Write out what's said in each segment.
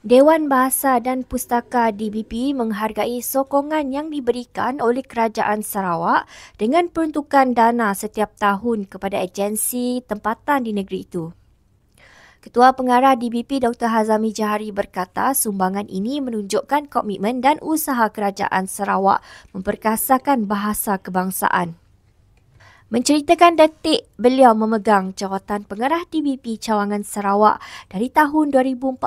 Dewan Bahasa dan Pustaka DBP menghargai sokongan yang diberikan oleh Kerajaan Sarawak dengan peruntukan dana setiap tahun kepada agensi tempatan di negeri itu. Ketua Pengarah DBP Dr. Hazami Jahari berkata sumbangan ini menunjukkan komitmen dan usaha Kerajaan Sarawak memperkasakan bahasa kebangsaan. Menceritakan detik beliau memegang jawatan pengarah DBP Cawangan Sarawak dari tahun 2014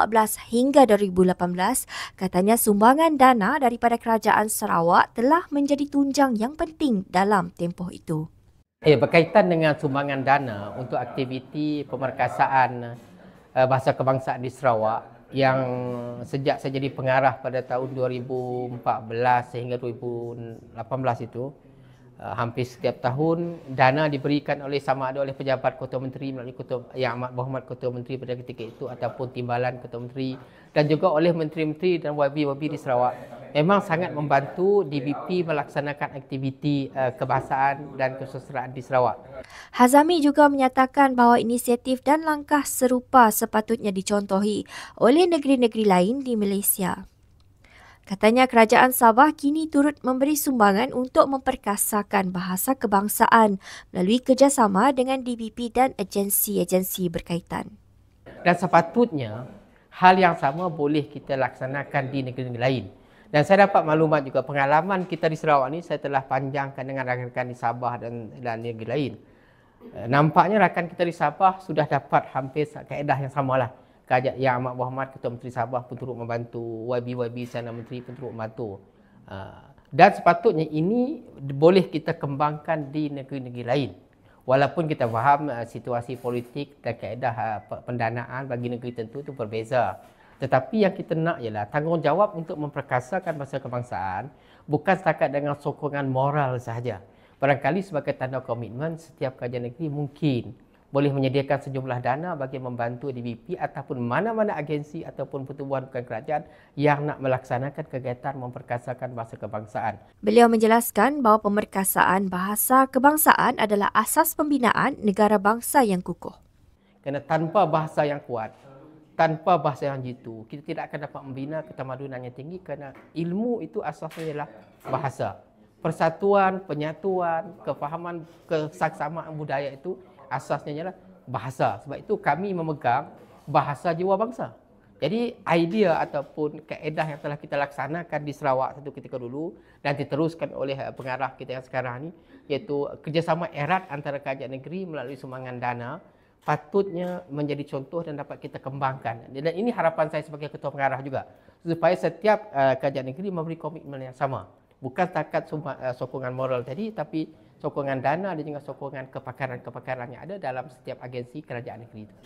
hingga 2018, katanya sumbangan dana daripada Kerajaan Sarawak telah menjadi tunjang yang penting dalam tempoh itu. Berkaitan dengan sumbangan dana untuk aktiviti pemerkasaan bahasa kebangsaan di Sarawak yang sejak saya jadi pengarah pada tahun 2014 sehingga 2018 itu, hampir setiap tahun dana diberikan oleh sama ada oleh pejabat Ketua Menteri melalui Yang Amat Berhormat Ketua Menteri pada ketika itu ataupun timbalan Ketua Menteri dan juga oleh menteri-menteri dan YB-YB di Sarawak memang sangat membantu DBP melaksanakan aktiviti kebahasaan dan kesusasteraan di Sarawak. Hazami juga menyatakan bahawa inisiatif dan langkah serupa sepatutnya dicontohi oleh negeri-negeri lain di Malaysia. Katanya Kerajaan Sabah kini turut memberi sumbangan untuk memperkasakan bahasa kebangsaan melalui kerjasama dengan DBP dan agensi-agensi berkaitan. Dan sepatutnya hal yang sama boleh kita laksanakan di negeri-negeri lain. Dan saya dapat maklumat juga pengalaman kita di Sarawak ni saya telah panjangkan dengan rakan-rakan di Sabah dan negeri lain. Nampaknya rakan kita di Sabah sudah dapat hampir kaedah yang samalah. Yang Amat Berhormat Ketua Menteri Sabah pun turut membantu, YB Sana Menteri pun turut membantu. Dan sepatutnya ini boleh kita kembangkan di negeri-negeri lain. Walaupun kita faham situasi politik dan kaedah pendanaan bagi negeri tentu itu berbeza. Tetapi yang kita nak ialah tanggungjawab untuk memperkasakan bahasa kebangsaan bukan setakat dengan sokongan moral sahaja. Barangkali sebagai tanda komitmen setiap kerajaan negeri mungkin boleh menyediakan sejumlah dana bagi membantu DBP ataupun mana-mana agensi ataupun pertubuhan bukan kerajaan yang nak melaksanakan kegiatan memperkasakan bahasa kebangsaan. Beliau menjelaskan bahawa pemerkasaan bahasa kebangsaan adalah asas pembinaan negara bangsa yang kukuh. Kerana tanpa bahasa yang kuat, tanpa bahasa yang jitu, kita tidak akan dapat membina ketamadunan yang tinggi kerana ilmu itu asasnya ialah bahasa. Persatuan, penyatuan, kefahaman, kesaksamaan budaya itu asasnya ialah bahasa. Sebab itu kami memegang bahasa jiwa bangsa. Jadi idea ataupun kaedah yang telah kita laksanakan di Sarawak satu ketika dulu dan diteruskan oleh pengarah kita yang sekarang ni, iaitu kerjasama erat antara kerajaan negeri melalui sumbangan dana, patutnya menjadi contoh dan dapat kita kembangkan. Dan ini harapan saya sebagai ketua pengarah juga, supaya setiap kerajaan negeri memberi komitmen yang sama. Bukan setakat sokongan moral tadi, tapi sokongan dana dan juga sokongan kepakaran-kepakaran yang ada dalam setiap agensi kerajaan negeri itu.